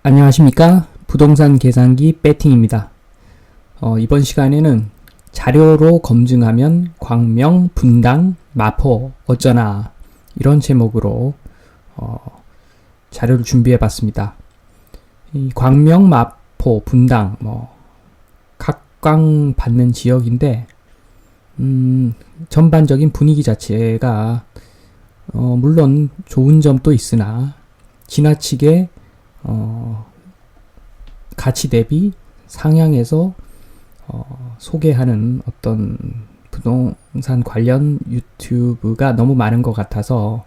안녕하십니까? 부동산 계산기 배팅입니다. 이번 시간에는 자료로 검증하면 광명, 분당, 마포 어쩌나 이런 제목으로 자료를 준비해 봤습니다. 이 광명, 마포, 분당 각광받는 지역인데 전반적인 분위기 자체가 물론 좋은 점도 있으나 지나치게 가치 대비 상향해서 소개하는 어떤 부동산 관련 유튜브가 너무 많은 것 같아서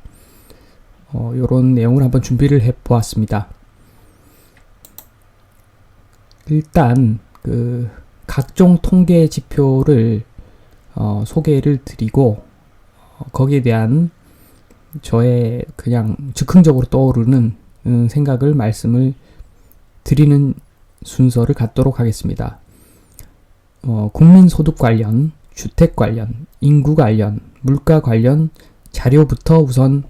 이런 내용을 한번 준비를 해 보았습니다. 일단 그 각종 통계 지표를 소개를 드리고 거기에 대한 저의 그냥 즉흥적으로 떠오르는 생각을 말씀을 드리는 순서를 갖도록 하겠습니다. 국민소득 관련, 주택 관련, 인구 관련, 물가 관련 자료부터 우선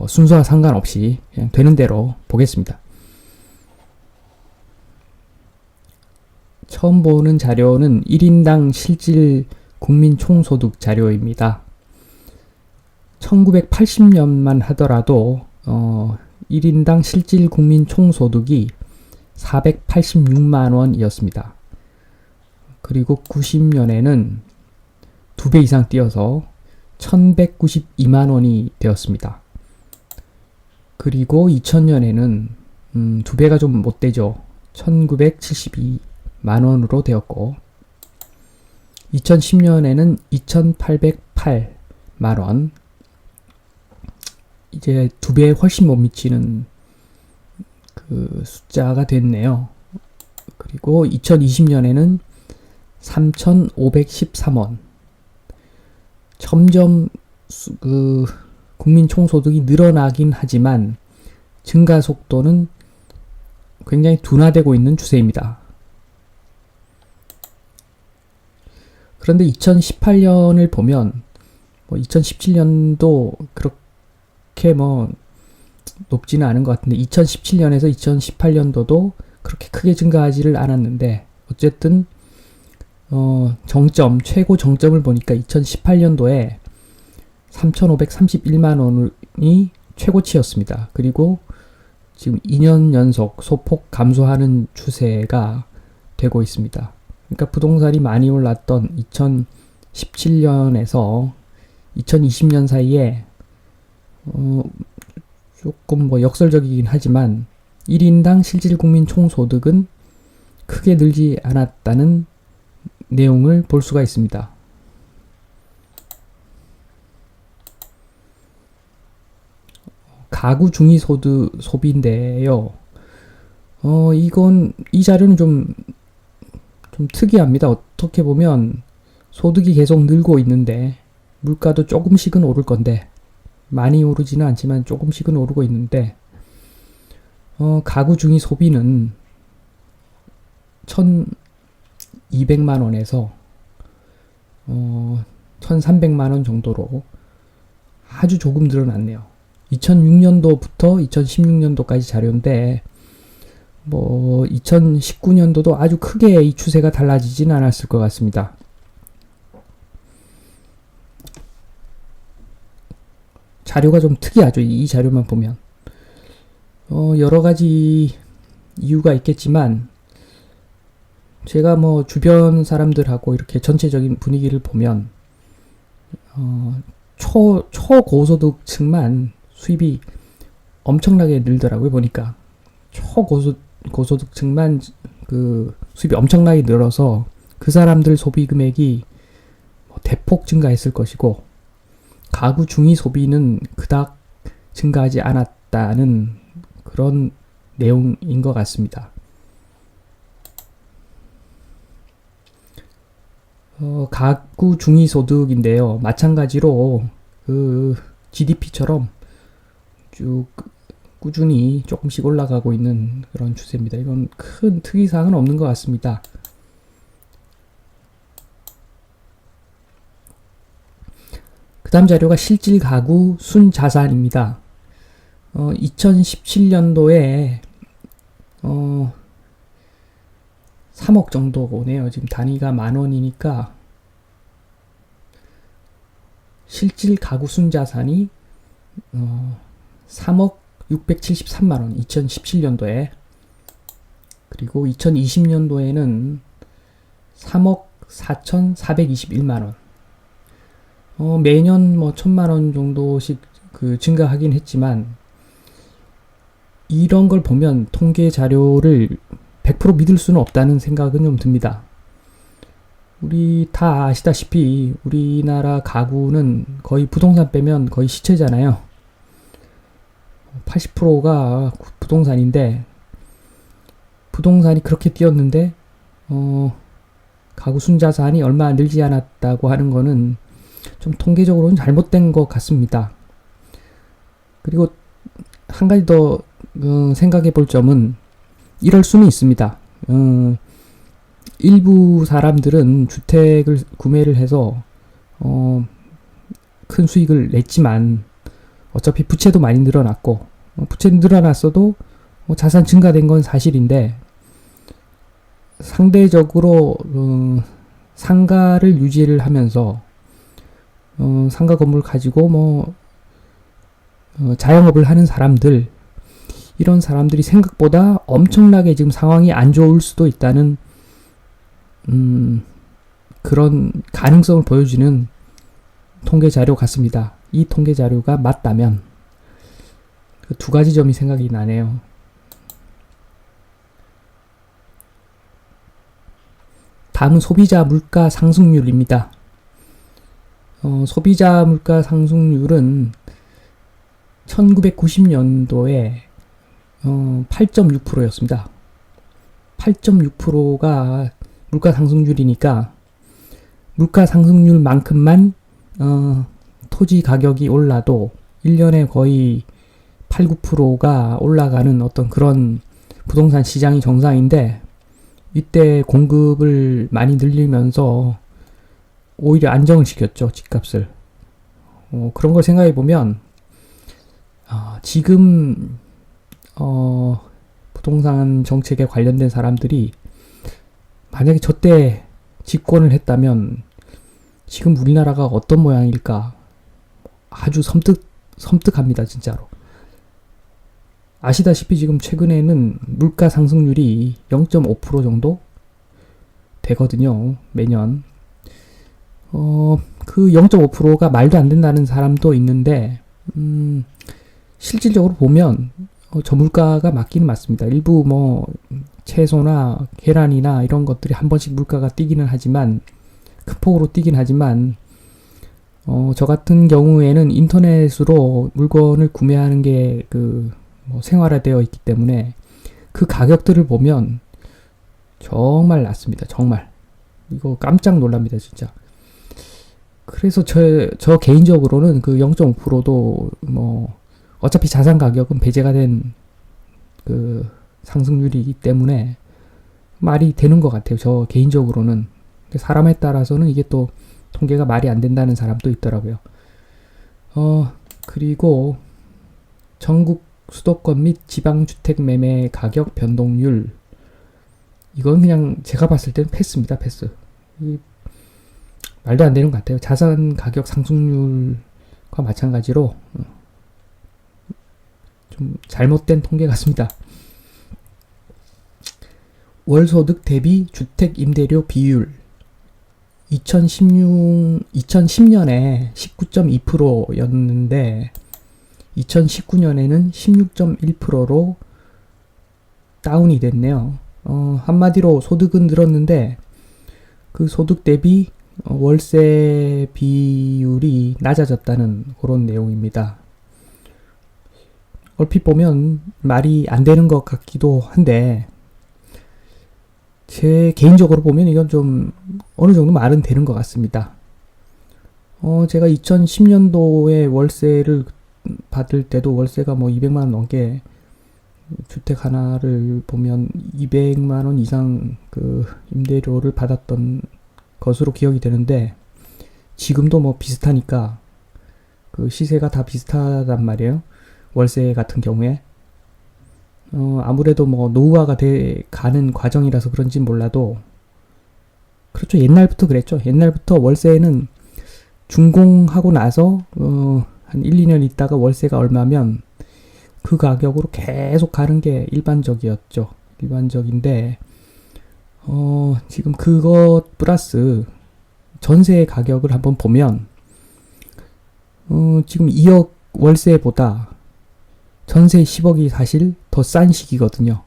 순서와 상관없이 그냥 되는 대로 보겠습니다. 처음 보는 자료는 1인당 실질 국민 총소득 자료입니다. 1980년만 하더라도 1인당 실질 국민 총소득이 486만 원이었습니다. 그리고 90년에는 2배 이상 뛰어서 1192만 원이 되었습니다. 그리고 2000년에는 2배가 좀 못되죠. 1972만 원으로 되었고 2010년에는 2808만 원, 이제 2배에 훨씬 못 미치는 그 숫자가 됐네요. 그리고 2020년에는 3,513원. 점점 그 국민 총소득이 늘어나긴 하지만 증가 속도는 굉장히 둔화되고 있는 추세입니다. 그런데 2018년을 보면 2017년도 그렇게 높지는 않은 것 같은데 2017년에서 2018년도도 그렇게 크게 증가하지를 않았는데 어쨌든 최고 정점을 보니까 2018년도에 3,531만 원이 최고치였습니다. 그리고 지금 2년 연속 소폭 감소하는 추세가 되고 있습니다. 그러니까 부동산이 많이 올랐던 2017년에서 2020년 사이에 조금 역설적이긴 하지만 1인당 실질 국민 총소득은 크게 늘지 않았다는 내용을 볼 수가 있습니다. 가구 중위 소비인데요. 이 자료는 좀 특이합니다. 어떻게 보면 소득이 계속 늘고 있는데 물가도 조금씩은 오를 건데 많이 오르지는 않지만 조금씩은 오르고 있는데 가구 중위 소비는 1,200만 원에서 1,300만 원 정도로 아주 조금 늘어났네요. 2006년도부터 2016년도까지 자료인데 2019년도도 아주 크게 이 추세가 달라지진 않았을 것 같습니다. 자료가 좀 특이하죠. 이 자료만 보면. 여러 가지 이유가 있겠지만, 제가 주변 사람들하고 이렇게 전체적인 분위기를 보면, 초고소득층만 수입이 엄청나게 늘더라고요, 보니까. 초고소득층만 그 수입이 엄청나게 늘어서 그 사람들 소비 금액이 대폭 증가했을 것이고, 가구 중위 소비는 그닥 증가하지 않았다는 그런 내용인 것 같습니다. 가구 중위 소득인데요. 마찬가지로 그 GDP처럼 쭉 꾸준히 조금씩 올라가고 있는 그런 추세입니다. 이건 큰 특이사항은 없는 것 같습니다. 그 다음 자료가 실질 가구 순자산입니다. 2017년도에 어, 3억 정도 오네요. 지금 단위가 10,000원이니까 실질 가구 순자산이 3억 673만원 2017년도에, 그리고 2020년도에는 3억 4,421만원. 매년 뭐 1,000만원 정도씩 증가하긴 했지만, 이런 걸 보면 통계 자료를 100% 믿을 수는 없다는 생각은 좀 듭니다. 우리 다 아시다시피 우리나라 가구는 거의 부동산 빼면 거의 시체잖아요. 80%가 부동산인데, 부동산이 그렇게 뛰었는데 가구 순자산이 얼마 늘지 않았다고 하는 거는 좀 통계적으로는 잘못된 것 같습니다. 그리고 한 가지 더 생각해 볼 점은, 이럴 수는 있습니다. 일부 사람들은 주택을 구매를 해서 큰 수익을 냈지만, 어차피 부채도 많이 늘어났고, 부채 늘어났어도 자산 증가된 건 사실인데, 상대적으로 상가를 유지를 하면서 상가 건물 가지고 뭐 자영업을 하는 사람들, 이런 사람들이 생각보다 엄청나게 지금 상황이 안 좋을 수도 있다는 그런 가능성을 보여주는 통계 자료 같습니다. 이 통계 자료가 맞다면 그 두 가지 점이 생각이 나네요. 다음은 소비자 물가 상승률입니다. 소비자 물가 상승률은 1990년도에 8.6%였습니다. 8.6%가 물가 상승률이니까, 물가 상승률만큼만 토지 가격이 올라도 1년에 거의 8, 9%가 올라가는 어떤 그런 부동산 시장이 정상인데, 이때 공급을 많이 늘리면서 오히려 안정을 시켰죠, 집값을. 그런 걸 생각해 보면 지금 부동산 정책에 관련된 사람들이 만약에 저때 집권을 했다면 지금 우리나라가 어떤 모양일까 아주 섬뜩합니다, 진짜로. 아시다시피 지금 최근에는 물가 상승률이 0.5% 정도 되거든요, 매년. 그 0.5%가 말도 안 된다는 사람도 있는데, 실질적으로 보면 저물가가 맞기는 맞습니다. 일부 뭐 채소나 계란이나 이런 것들이 한 번씩 물가가 뛰기는 하지만, 큰 폭으로 뛰긴 하지만, 저 같은 경우에는 인터넷으로 물건을 구매하는 게 뭐 생활화되어 있기 때문에 그 가격들을 보면 정말 낮습니다. 정말. 이거 깜짝 놀랍니다, 진짜. 그래서 저 개인적으로는 그 0.5%도 뭐 어차피 자산 가격은 배제가 된 그 상승률이기 때문에 말이 되는 것 같아요. 저 개인적으로는. 사람에 따라서는 이게 또 통계가 말이 안 된다는 사람도 있더라고요. 그리고 전국 수도권 및 지방주택 매매 가격 변동률, 이건 그냥 제가 봤을 때는 패스입니다. 패스. 말도 안 되는 것 같아요. 자산 가격 상승률과 마찬가지로 좀 잘못된 통계 같습니다. 월소득 대비 주택 임대료 비율 2010년에 19.2%였는데 2019년에는 16.1%로 다운이 됐네요. 한마디로 소득은 늘었는데 그 소득 대비 월세 비율이 낮아졌다는 그런 내용입니다. 얼핏 보면 말이 안 되는 것 같기도 한데, 제 개인적으로 보면 이건 좀 어느 정도 말은 되는 것 같습니다. 제가 2010년도에 월세를 받을 때도 월세가 뭐 200만원 넘게, 주택 하나를 보면 200만원 이상 그 임대료를 받았던 것으로 기억이 되는데, 지금도 뭐 비슷하니까 그 시세가 다 비슷하단 말이에요. 월세 같은 경우에. 아무래도 뭐 노후화가 돼 가는 과정이라서 그런지 몰라도 그렇죠. 옛날부터 그랬죠. 옛날부터 월세는 준공하고 나서 한 1, 2년 있다가 월세가 얼마면 그 가격으로 계속 가는 게 일반적이었죠. 일반적인데 지금 그것 플러스 전세 가격을 한번 보면 지금 2억 월세보다 전세 10억이 사실 더 싼 시기거든요.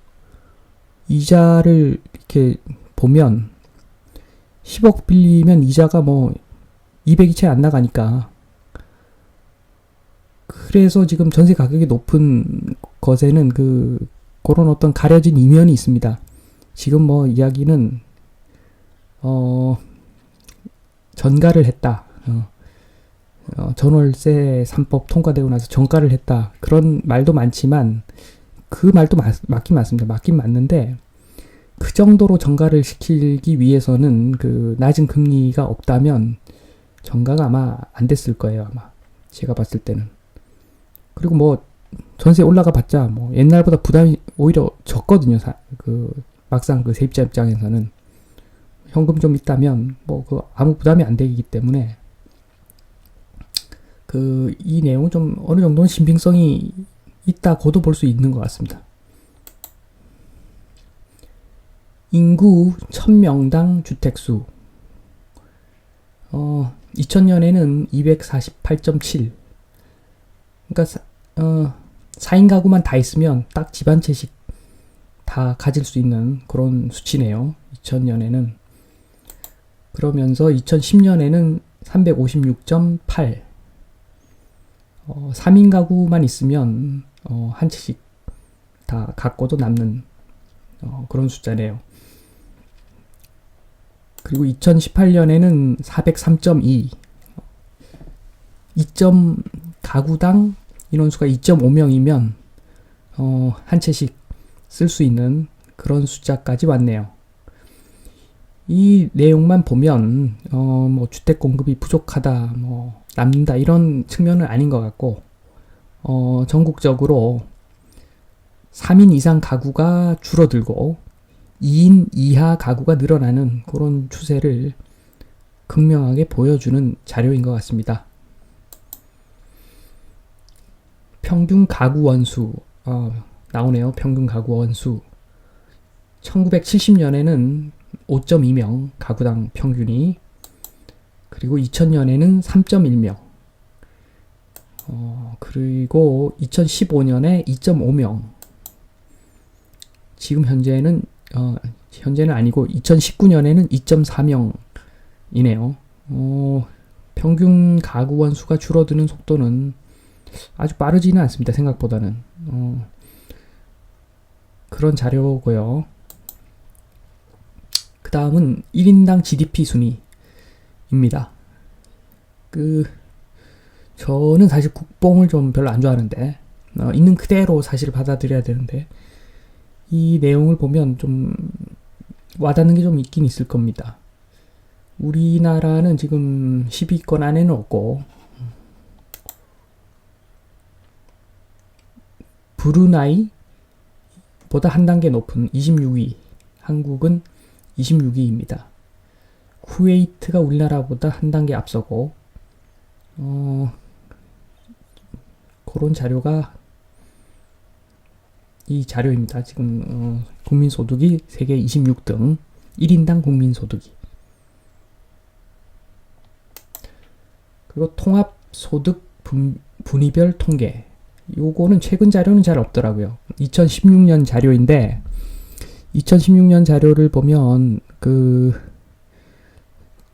이자를 이렇게 보면 10억 빌리면 이자가 뭐 200이 채 안 나가니까, 그래서 지금 전세 가격이 높은 것에는 그런 어떤 가려진 이면이 있습니다. 지금 뭐 이야기는 전가를 했다. 전월세 3법 통과되고 나서 전가를 했다. 그런 말도 많지만 그 말도 맞긴 맞습니다. 맞긴 맞는데 그 정도로 전가를 시키기 위해서는 그 낮은 금리가 없다면 전가가 아마 안 됐을 거예요. 아마 제가 봤을 때는. 그리고 뭐 전세 올라가 봤자 뭐 옛날보다 부담이 오히려 적거든요. 막상 그 세입자 입장에서는 현금 좀 있다면 뭐 아무 부담이 안 되기 때문에 이 내용은 좀 어느 정도는 신빙성이 있다고도 볼 수 있는 것 같습니다. 인구 1000명당 주택수 2000년에는 248.7. 그러니까 4인 가구만 다 있으면 딱 집 한 채씩 다 가질 수 있는 그런 수치네요. 2000년에는. 그러면서 2010년에는 356.8. 3인 가구만 있으면 한 채씩 다 갖고도 남는 그런 숫자네요. 그리고 2018년에는 403.2. 가구당 인원수가 2.5명이면 한 채씩 쓸 수 있는 그런 숫자까지 왔네요. 이 내용만 보면 뭐 주택 공급이 부족하다, 뭐 남는다 이런 측면은 아닌 것 같고, 전국적으로 3인 이상 가구가 줄어들고 2인 이하 가구가 늘어나는 그런 추세를 극명하게 보여주는 자료인 것 같습니다. 평균 가구 원수 나오네요. 평균 가구 원수 1970년에는 5.2명 가구당 평균이, 그리고 2000년에는 3.1명, 그리고 2015년에 2.5명, 지금 현재는 아니고 2019년에는 2.4명이네요. 평균 가구 원수가 줄어드는 속도는 아주 빠르지는 않습니다. 생각보다는. 그런 자료고요. 그 다음은 1인당 GDP 순위입니다. 저는 사실 국뽕을 좀 별로 안 좋아하는데, 있는 그대로 사실 받아들여야 되는데, 이 내용을 보면 좀 와닿는 게 좀 있긴 있을 겁니다. 우리나라는 지금 10위권 안에는 없고, 브루나이보다 한 단계 높은 26위, 한국은 26위입니다. 쿠웨이트가 우리나라보다 한 단계 앞서고, 그런 자료가 이 자료입니다. 지금 국민소득이 세계 26등, 1인당 국민소득이. 그리고 통합소득 분위별 통계. 요거는 최근 자료는 잘 없더라고요. 2016년 자료인데 2016년 자료를 보면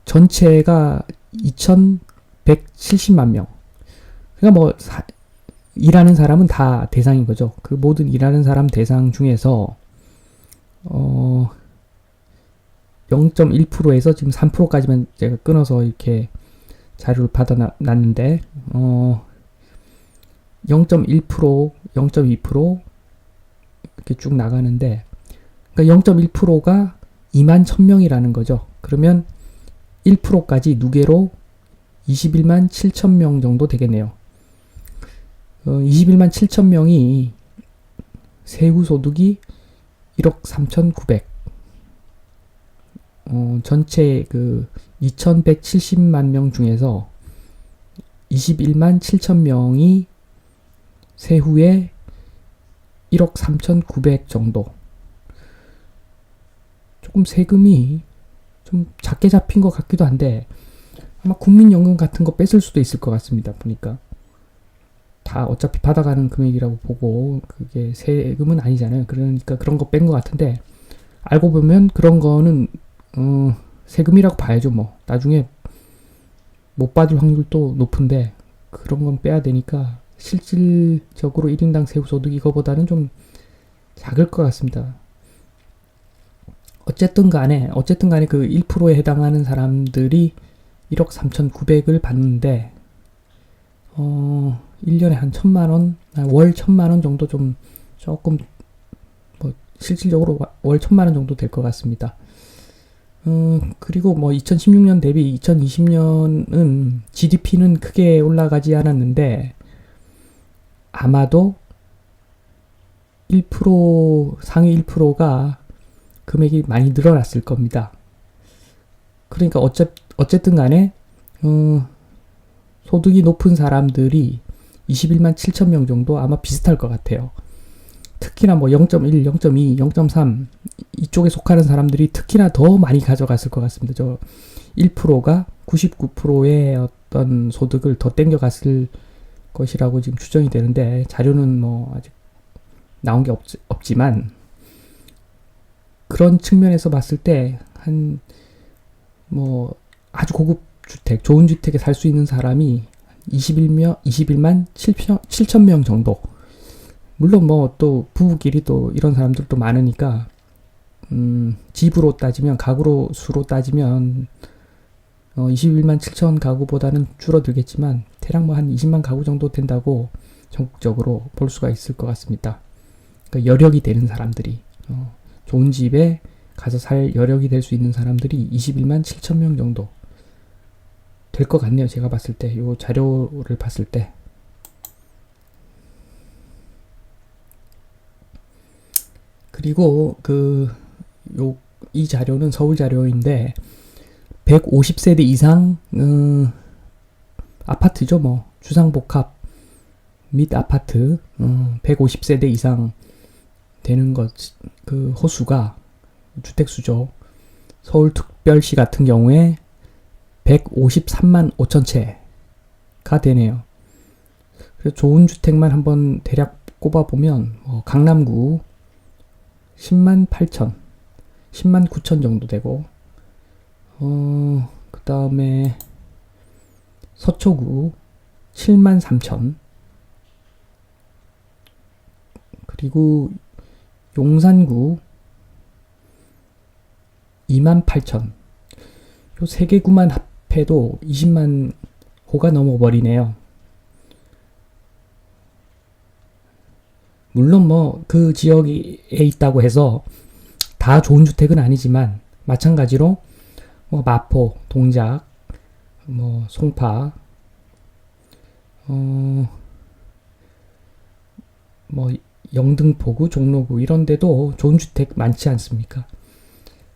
전체가 2170만 명. 그러니까 뭐 일하는 사람은 다 대상인 거죠. 그 모든 일하는 사람 대상 중에서 0.1%에서 지금 3%까지만 제가 끊어서 이렇게 자료를 받아놨는데 0.1%, 0.2% 이렇게 쭉 나가는데, 그러니까 0.1%가 2만 1000명이라는 거죠. 그러면 1%까지 누계로 21만 7천 명 정도 되겠네요. 21만 7천 명이 세후 소득이 1억 3,900. 전체 그 2,170만 명 중에서 21만 7천 명이 세후에 1억 3,900 정도. 조금 세금이 좀 작게 잡힌 것 같기도 한데 아마 국민연금 같은 거 뺏을 수도 있을 것 같습니다. 보니까 다 어차피 받아가는 금액이라고 보고 그게 세금은 아니잖아요. 그러니까 그런 거 뺀 것 같은데 알고 보면 그런 거는 세금이라고 봐야죠. 뭐 나중에 못 받을 확률도 높은데 그런 건 빼야 되니까 실질적으로 1인당 세후소득 이거보다는 좀 작을 것 같습니다. 어쨌든 간에 그 1%에 해당하는 사람들이 1억 3,900을 받는데 1년에 한 1,000만원, 월 1,000만원 정도 좀 조금 뭐 실질적으로 월 1,000만원 정도 될 것 같습니다. 그리고 뭐 2016년 대비 2020년은 GDP는 크게 올라가지 않았는데 아마도 1% 상위 1%가 금액이 많이 늘어났을 겁니다. 그러니까 어쨌든 간에 소득이 높은 사람들이 21만 7천 명 정도 아마 비슷할 것 같아요. 특히나 뭐 0.1, 0.2, 0.3 이쪽에 속하는 사람들이 특히나 더 많이 가져갔을 것 같습니다. 저 1%가 99%의 어떤 소득을 더 땡겨갔을 것이라고 지금 추정이 되는데 자료는 뭐 아직 나온 게 없지만 그런 측면에서 봤을 때 한 뭐 아주 고급 주택, 좋은 주택에 살 수 있는 사람이 21만 7천 명 정도. 물론 뭐 또 부부끼리 또 이런 사람들도 많으니까 집으로 따지면 가구 수로 따지면 21만 7천 가구보다는 줄어들겠지만 대략 뭐 한 20만 가구 정도 된다고 전국적으로 볼 수가 있을 것 같습니다. 그러니까 여력이 되는 사람들이 좋은 집에 가서 살 여력이 될 수 있는 사람들이 21만 7천 명 정도 될 것 같네요. 제가 봤을 때, 이 자료를 봤을 때. 그리고 이 자료는 서울 자료인데 150세대 이상 아파트죠. 뭐 주상복합 및 아파트 150세대 이상 되는 것 그 호수가 주택수죠. 서울특별시 같은 경우에 153만 5천 채가 되네요. 그래서 좋은 주택만 한번 대략 꼽아보면 강남구 10만 8천, 10만 9천 정도 되고 그 다음에 서초구 7만 3천 그리고 용산구 2만 8천 요 세 개 구만 합해도 20만 호가 넘어버리네요. 물론 뭐 그 지역에 있다고 해서 다 좋은 주택은 아니지만 마찬가지로 뭐 마포, 동작, 뭐 송파, 뭐 영등포구, 종로구 이런 데도 좋은 주택 많지 않습니까?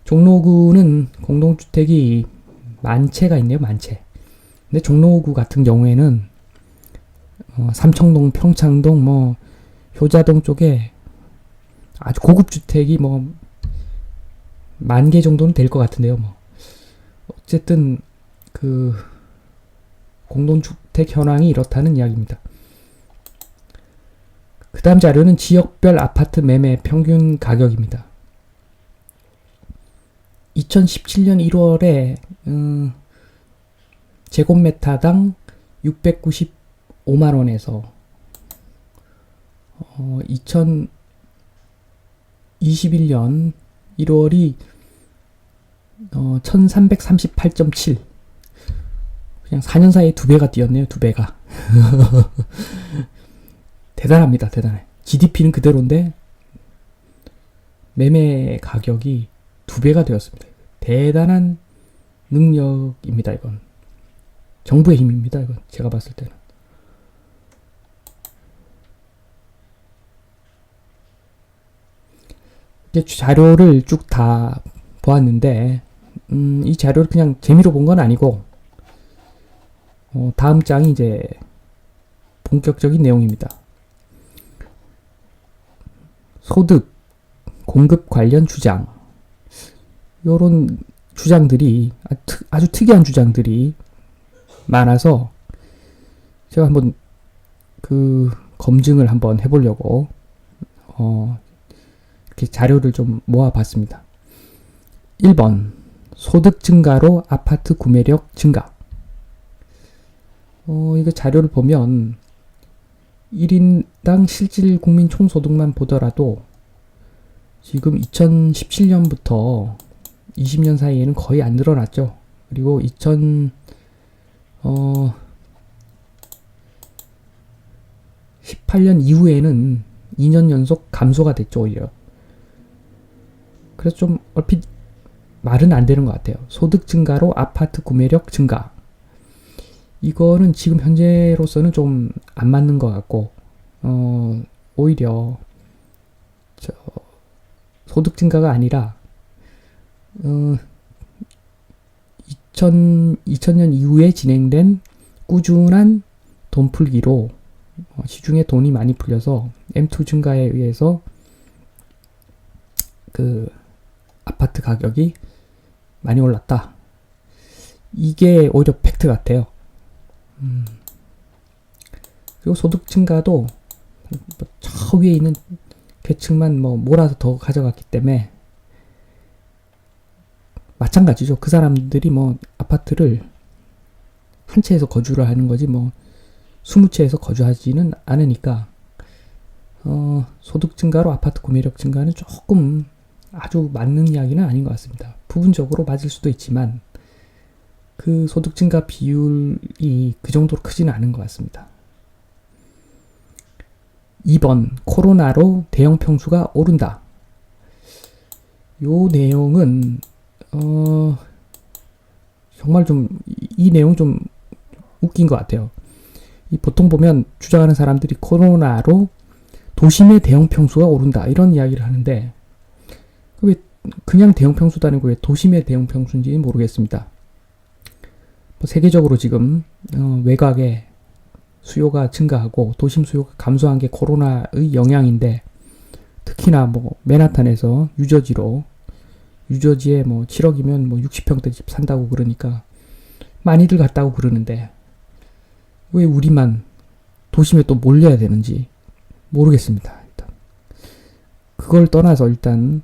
종로구는 공동주택이 만 채가 있네요. 만 채. 근데 종로구 같은 경우에는 삼청동, 평창동, 뭐 효자동 쪽에 아주 고급 주택이 뭐 만 개 정도는 될 것 같은데요. 뭐 어쨌든 그 공동주택 현황이 이렇다는 이야기입니다. 그 다음 자료는 지역별 아파트 매매 평균 가격입니다. 2017년 1월에 제곱미터당 695만원에서 2021년 1월이 1338.7 그냥 4년 사이에 2배가 뛰었네요. 2배가 대단합니다. 대단해. GDP는 그대로인데 매매 가격이 2배가 되었습니다. 대단한 능력입니다. 이건 정부의 힘입니다. 이건 제가 봤을 때는. 이제 자료를 쭉 다 보았는데, 이 자료를 그냥 재미로 본 건 아니고, 다음 장이 이제 본격적인 내용입니다. 소득, 공급 관련 주장. 요런 주장들이, 아주 특이한 주장들이 많아서, 제가 한번 검증을 한번 해보려고, 이렇게 자료를 좀 모아봤습니다. 1번, 소득 증가로 아파트 구매력 증가. 이거 자료를 보면 1인당 실질 국민 총소득만 보더라도 지금 2017년부터 20년 사이에는 거의 안 늘어났죠. 그리고 2018년 이후에는 2년 연속 감소가 됐죠, 오히려. 그래서 좀 얼핏 말은 안 되는 것 같아요. 소득 증가로 아파트 구매력 증가. 이거는 지금 현재로서는 좀 안 맞는 것 같고, 오히려 소득 증가가 아니라 2000년 이후에 진행된 꾸준한 돈 풀기로 시중에 돈이 많이 풀려서 M2 증가에 의해서 아파트 가격이 많이 올랐다. 이게 오히려 팩트 같아요. 그리고 소득 증가도 저 위에 있는 계층만 몰아서 더 가져갔기 때문에 마찬가지죠. 그 사람들이 아파트를 한 채에서 거주를 하는 거지 20채에서 거주하지는 않으니까 소득 증가로 아파트 구매력 증가는 조금 아주 맞는 이야기는 아닌 것 같습니다. 부분적으로 맞을 수도 있지만 그 소득 증가 비율이 그 정도로 크지는 않은 것 같습니다. 2번, 코로나로 대형 평수가 오른다. 요 내용은 정말 이 내용 좀 웃긴 것 같아요. 보통 보면 주장하는 사람들이 코로나로 도심의 대형 평수가 오른다 이런 이야기를 하는데 왜 그냥 대형 평수도 아니고 왜 도심의 대형 평수인지 모르겠습니다. 세계적으로 지금 외곽에 수요가 증가하고 도심 수요가 감소한 게 코로나의 영향인데 특히나 맨하탄에서 유저지에 7억이면 60평대 집 산다고 그러니까 많이들 갔다고 그러는데 왜 우리만 도심에 또 몰려야 되는지 모르겠습니다. 일단 그걸 떠나서 일단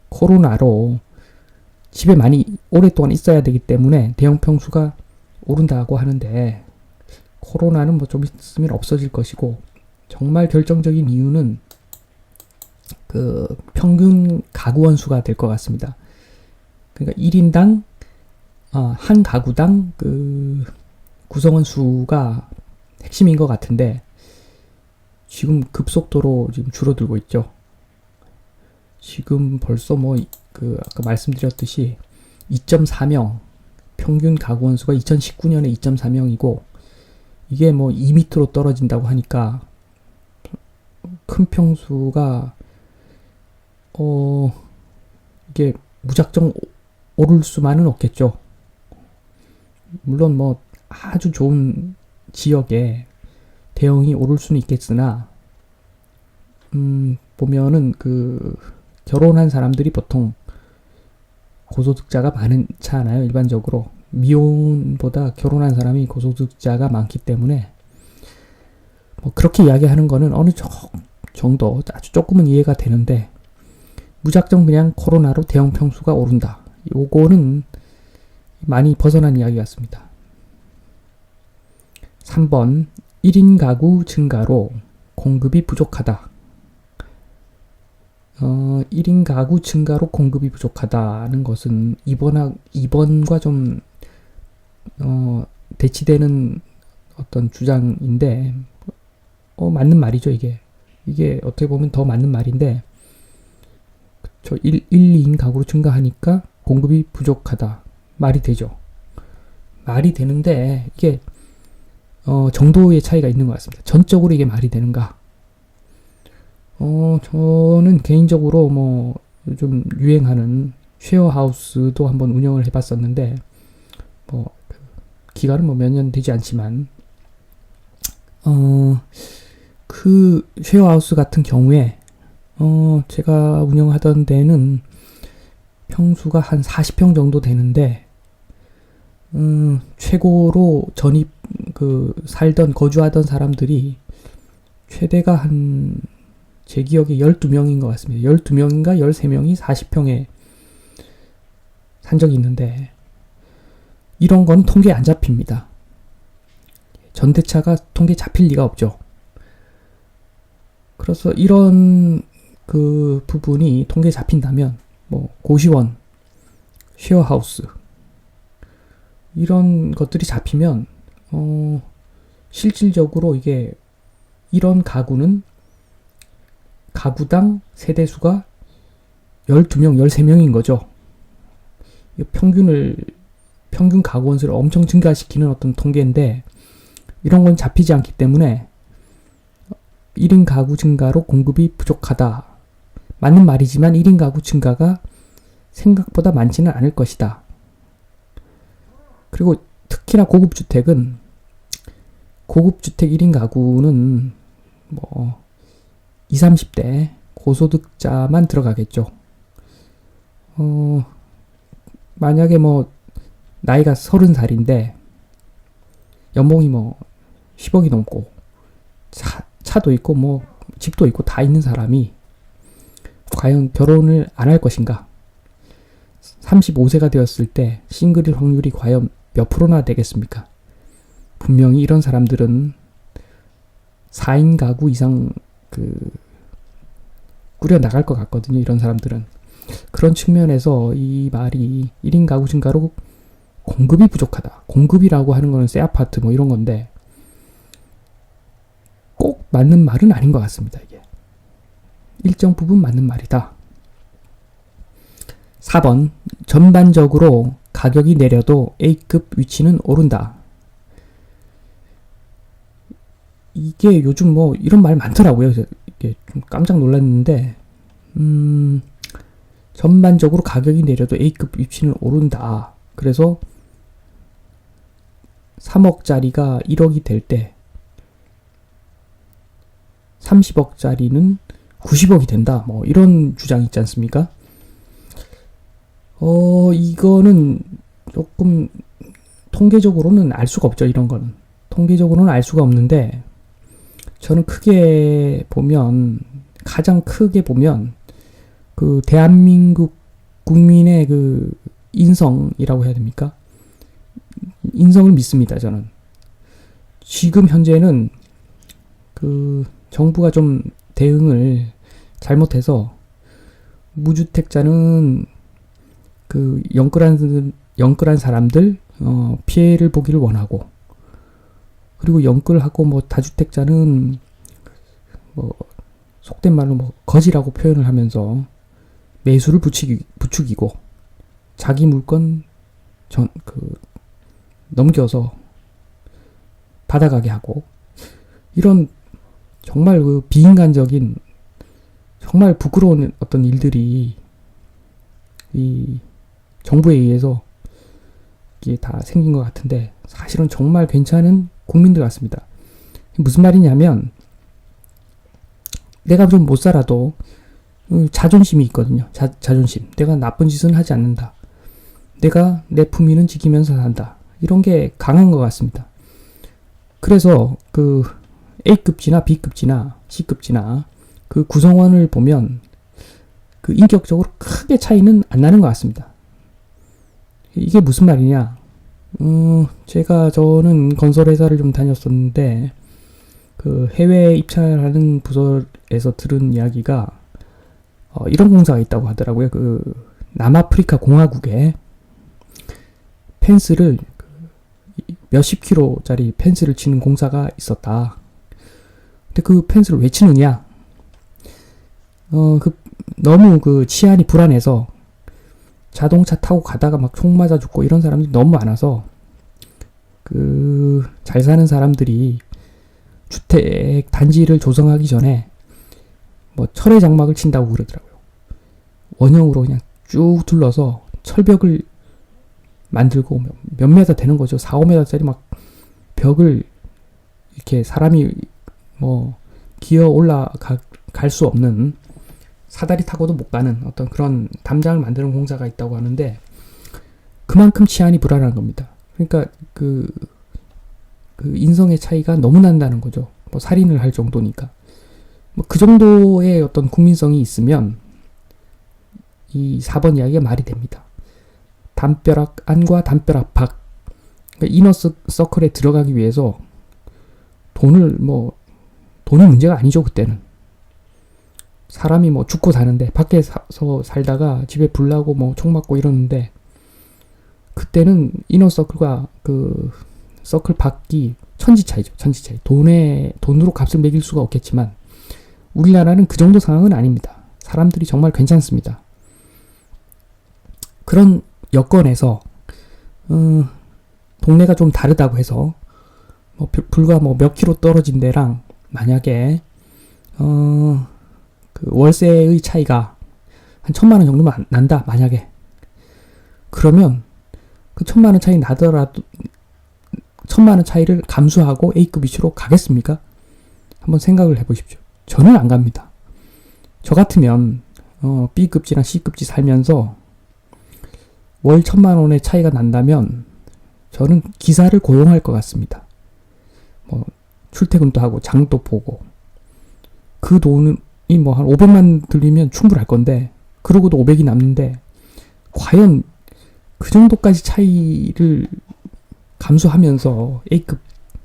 코로나로 집에 많이 오랫동안 있어야 되기 때문에 대형 평수가 오른다고 하는데 코로나는 좀 있으면 없어질 것이고 정말 결정적인 이유는 평균 가구 원수가 될 것 같습니다. 그러니까 1인당 한 가구당 구성원 수가 핵심인 것 같은데 지금 급속도로 지금 줄어들고 있죠. 지금 벌써 아까 말씀드렸듯이 2.4명 평균 가구 원수가 2019년에 2.4명이고 이게 2m로 떨어진다고 하니까 큰 평수가 이게 무작정 오를 수만은 없겠죠. 물론 아주 좋은 지역에 대형이 오를 수는 있겠으나 보면은 결혼한 사람들이 보통 고소득자가 많잖아요. 일반적으로 미혼보다 결혼한 사람이 고소득자가 많기 때문에 그렇게 이야기하는 거는 어느 정도 아주 조금은 이해가 되는데 무작정 그냥 코로나로 대형 평수가 오른다. 요거는 많이 벗어난 이야기 같습니다. 3번 1인 가구 증가로 공급이 부족하다. 1인 가구 증가로 공급이 부족하다는 것은 이번과 좀 대치되는 어떤 주장인데 맞는 말이죠. 이게 어떻게 보면 더 맞는 말인데 1, 2인 가구로 증가하니까 공급이 부족하다. 말이 되죠. 말이 되는데 이게 정도의 차이가 있는 것 같습니다. 전적으로 이게 말이 되는가? 저는 개인적으로 뭐 요즘 유행하는 쉐어하우스도 한번 운영을 해봤었는데, 뭐 기간은 뭐 몇 년 되지 않지만, 그 쉐어하우스 같은 경우에 제가 운영하던 데는 평수가 한 40평 정도 되는데, 최고로 전입 살던 거주하던 사람들이 최대가 제 기억에 12명인 것 같습니다. 12명인가 13명이 40평에 산 적이 있는데, 이런 건 통계에 안 잡힙니다. 전대차가 통계에 잡힐 리가 없죠. 그래서 이런 그 부분이 통계에 잡힌다면, 뭐 고시원, 쉐어하우스 이런 것들이 잡히면 실질적으로 이게 이런 가구는 가구당 세대수가 12명, 13명인 거죠. 평균 가구 원수를 엄청 증가시키는 어떤 통계인데, 이런 건 잡히지 않기 때문에 1인 가구 증가로 공급이 부족하다. 맞는 말이지만 1인 가구 증가가 생각보다 많지는 않을 것이다. 그리고 특히나 고급주택 1인 가구는 뭐 20, 30대 고소득자만 들어가겠죠. 만약에 뭐 나이가 30살인데 연봉이 뭐 10억이 넘고 차도 있고 뭐 집도 있고 다 있는 사람이 과연 결혼을 안 할 것인가? 35세가 되었을 때 싱글일 확률이 과연 몇 프로나 되겠습니까? 분명히 이런 사람들은 4인 가구 이상 꾸려 나갈 것 같거든요. 이런 사람들은. 그런 측면에서 이 말이 1인 가구 증가로 공급이 부족하다. 공급이라고 하는 거는 새 아파트 뭐 이런 건데, 꼭 맞는 말은 아닌 것 같습니다. 이게 일정 부분 맞는 말이다. 4번, 전반적으로 가격이 내려도 A급 위치는 오른다. 이게 요즘 뭐 이런 말 많더라고요. 이게 좀 깜짝 놀랐는데, 전반적으로 가격이 내려도 A급 위치는 오른다. 그래서 3억짜리가 1억이 될 때 30억짜리는 90억이 된다. 뭐 이런 주장이 있지 않습니까? 이거는 조금 통계적으로는 알 수가 없죠. 이런 거는. 통계적으로는 알 수가 없는데, 저는 가장 크게 보면, 대한민국 국민의 인성이라고 해야 됩니까? 인성을 믿습니다, 저는. 지금 현재는 정부가 좀 대응을 잘못해서 무주택자는 영끌한 사람들 피해를 보기를 원하고, 그리고 영끌하고 뭐 다주택자는 뭐 속된 말로 뭐 거지라고 표현을 하면서 매수를 부추기고 자기 물건 넘겨서 받아가게 하고, 이런 정말 비인간적인, 정말 부끄러운 어떤 일들이 이 정부에 의해서 이게 다 생긴 것 같은데, 사실은 정말 괜찮은 국민들 같습니다. 무슨 말이냐면, 내가 좀 못 살아도 자존심이 있거든요. 자존심. 내가 나쁜 짓은 하지 않는다. 내가 내 품위는 지키면서 산다. 이런 게 강한 것 같습니다. 그래서 A급지나 B급지나 C급지나 구성원을 보면 인격적으로 크게 차이는 안 나는 것 같습니다. 이게 무슨 말이냐? 저는 건설회사를 좀 다녔었는데, 해외 입찰하는 부서에서 들은 이야기가, 이런 공사가 있다고 하더라고요. 남아프리카 공화국에 펜스를, 몇십 킬로짜리 펜스를 치는 공사가 있었다. 근데 그 펜스를 왜 치느냐? 너무 치안이 불안해서 자동차 타고 가다가 막 총 맞아 죽고 이런 사람들이 너무 많아서, 잘 사는 사람들이 주택 단지를 조성하기 전에 뭐 철의 장막을 친다고 그러더라고요. 원형으로 그냥 쭉 둘러서 철벽을 만들고 몇 메다 되는 거죠. 4, 5m짜리 막 벽을 이렇게 사람이 뭐 기어 올라갈 수 없는, 사다리 타고도 못 가는 어떤 그런 담장을 만드는 공사가 있다고 하는데, 그만큼 치안이 불안한 겁니다. 그러니까 그 인성의 차이가 너무 난다는 거죠. 뭐 살인을 할 정도니까. 뭐 그 정도의 어떤 국민성이 있으면 이 4번 이야기가 말이 됩니다. 담벼락 안과 담벼락 밖. 그러니까 이너 서클에 들어가기 위해서 돈이 문제가 아니죠, 그때는. 사람이 뭐 죽고 사는데, 밖에서 살다가 집에 불 나고 뭐 총 맞고 이러는데, 그때는 이너 서클과 그 서클 밖이 천지차이죠, 천지차이. 돈으로 값을 매길 수가 없겠지만, 우리나라는 그 정도 상황은 아닙니다. 사람들이 정말 괜찮습니다. 그런 여건에서, 동네가 좀 다르다고 해서, 뭐 불과 뭐 몇 킬로 떨어진 데랑 만약에 그 월세의 차이가 한 1,000만 원 정도만 난다, 만약에. 그러면 그 1,000만 원 차이 나더라도 1,000만 원 차이를 감수하고 A급 위치로 가겠습니까? 한번 생각을 해보십시오. 저는 안 갑니다. 저 같으면 B급지나 C급지 살면서 월 1,000만 원의 차이가 난다면 저는 기사를 고용할 것 같습니다. 뭐 출퇴근도 하고 장도 보고, 그 돈이 뭐 한 500만 들리면 충분할 건데, 그러고도 500이 남는데 과연 그 정도까지 차이를 감수하면서 A급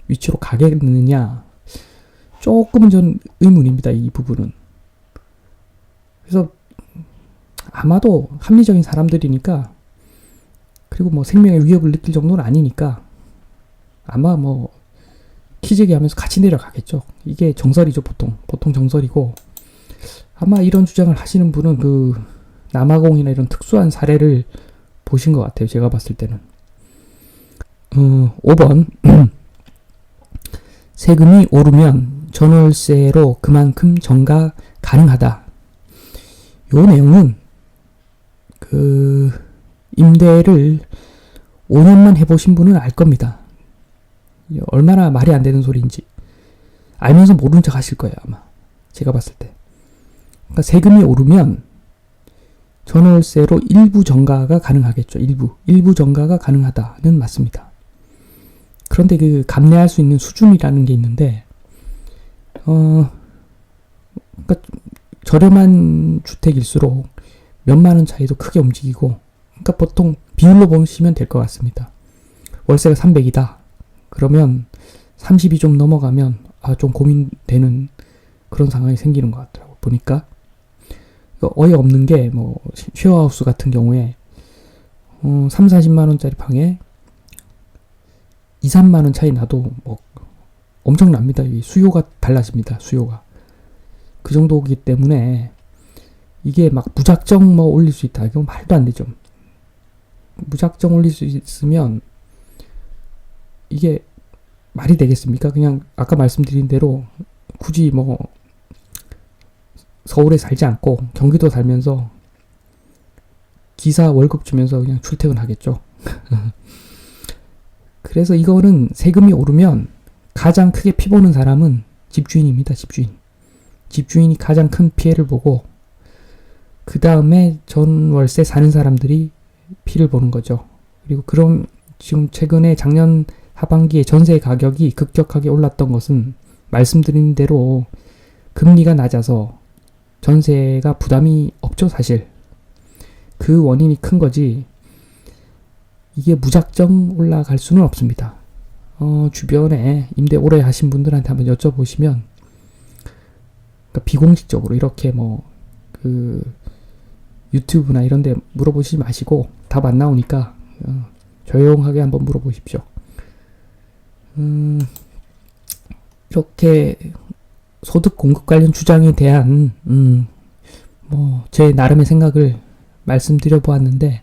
위치로 가겠느냐, 조금은 전 의문입니다, 이 부분은. 그래서 아마도 합리적인 사람들이니까, 그리고 뭐 생명의 위협을 느낄 정도는 아니니까 아마 뭐 키재기 하면서 같이 내려가겠죠. 이게 정설이죠, 보통 정설이고. 아마 이런 주장을 하시는 분은 그 남아공이나 이런 특수한 사례를 보신 것 같아요, 제가 봤을 때는. 5번 세금이 오르면 전월세로 그만큼 전가 가능하다. 요 내용은 그 임대를 5년만 해보신 분은 알 겁니다. 얼마나 말이 안 되는 소리인지 알면서 모르는 척 하실 거예요, 아마. 제가 봤을 때. 그러니까 세금이 오르면 전월세로 일부 전가가 가능하겠죠. 일부 전가가 가능하다는 맞습니다. 그런데 그 감내할 수 있는 수준이라는 게 있는데, 그러니까 저렴한 주택일수록 몇만 원 차이도 크게 움직이고, 그러니까 보통 비율로 보시면 될 것 같습니다. 월세가 300이다. 그러면 30이 좀 넘어가면 좀 고민되는 그런 상황이 생기는 것 같더라고요. 보니까 어이없는 게, 뭐 쉐어하우스 같은 경우에 3, 40만 원짜리 방에 2, 3만 원 차이 나도 뭐 엄청납니다. 이 수요가 달라집니다. 수요가. 그 정도이기 때문에 이게 막 무작정 뭐 올릴 수 있다, 이건 말도 안 되죠. 무작정 올릴 수 있으면 이게 말이 되겠습니까? 그냥 아까 말씀드린 대로 굳이 뭐 서울에 살지 않고 경기도 살면서 기사 월급 주면서 그냥 출퇴근하겠죠. 그래서 이거는 세금이 오르면 가장 크게 피보는 사람은 집주인입니다. 집주인이 가장 큰 피해를 보고, 그 다음에 전월세 사는 사람들이 피를 보는 거죠. 그리고 그럼 지금 최근에 작년 하반기에 전세 가격이 급격하게 올랐던 것은 말씀드린 대로 금리가 낮아서 전세가 부담이 없죠, 사실. 그 원인이 큰 거지, 이게 무작정 올라갈 수는 없습니다. 주변에 임대 오래 하신 분들한테 한번 여쭤보시면, 그러니까 비공식적으로 이렇게 뭐 그 유튜브나 이런 데 물어보시지 마시고, 답 안 나오니까 조용하게 한번 물어보십시오. 이렇게 소득 공급 관련 주장에 대한 뭐 제 나름의 생각을 말씀드려 보았는데,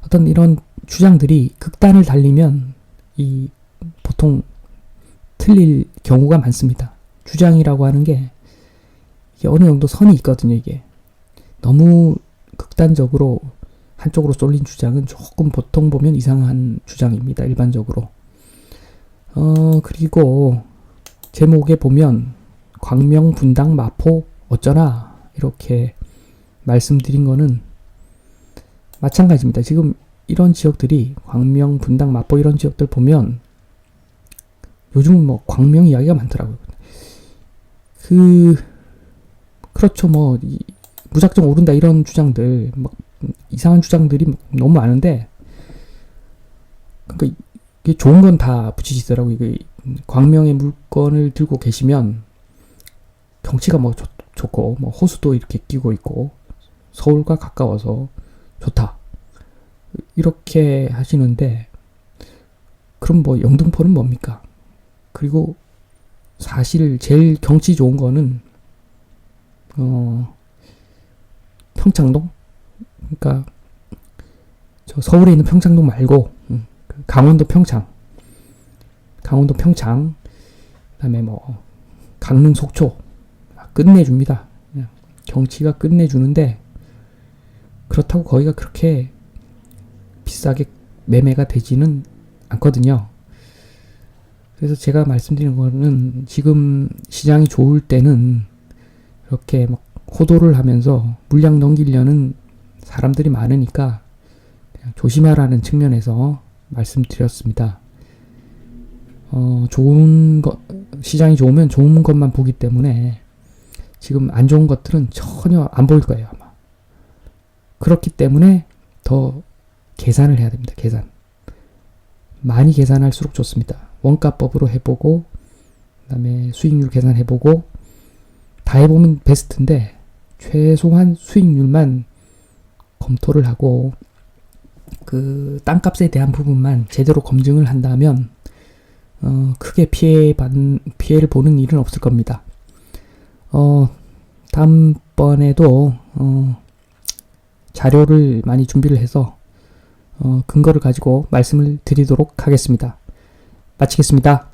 어떤 이런 주장들이 극단을 달리면 보통 틀릴 경우가 많습니다. 주장이라고 하는 게 이게 어느 정도 선이 있거든요, 이게. 너무 극단적으로 한쪽으로 쏠린 주장은 조금 보통 보면 이상한 주장입니다, 일반적으로. 그리고 제목에 보면 광명, 분당, 마포 어쩌나 이렇게 말씀드린 거는 마찬가지입니다. 지금 이런 지역들이 광명, 분당, 마포 이런 지역들 보면 요즘은 뭐 광명 이야기가 많더라고요. 그렇죠. 뭐 무작정 오른다 이런 주장들, 막 이상한 주장들이 너무 많은데, 그러니까 이게 좋은 건 다 붙이시더라고요. 이게 광명의 물건을 들고 계시면 경치가 뭐 좋고, 뭐 호수도 이렇게 끼고 있고, 서울과 가까워서 좋다. 이렇게 하시는데, 그럼 뭐 영등포는 뭡니까? 그리고 사실 제일 경치 좋은 거는 평창동? 그러니까 저 서울에 있는 평창동 말고 강원도 평창, 그다음에 뭐 강릉 속초 끝내줍니다. 그냥 경치가 끝내주는데 그렇다고 거기가 그렇게 비싸게 매매가 되지는 않거든요. 그래서 제가 말씀드리는 거는 지금 시장이 좋을 때는 이렇게 막 호도를 하면서 물량 넘기려는 사람들이 많으니까 그냥 조심하라는 측면에서 말씀드렸습니다. 시장이 좋으면 좋은 것만 보기 때문에 지금 안 좋은 것들은 전혀 안 보일 거예요, 아마. 그렇기 때문에 더 계산을 해야 됩니다, 계산. 많이 계산할수록 좋습니다. 원가법으로 해보고, 그 다음에 수익률 계산해보고, 다 해보면 베스트인데, 최소한 수익률만 검토를 하고, 그 땅값에 대한 부분만 제대로 검증을 한다면, 크게 피해를 보는 일은 없을 겁니다. 다음번에도, 자료를 많이 준비를 해서, 근거를 가지고 말씀을 드리도록 하겠습니다. 마치겠습니다.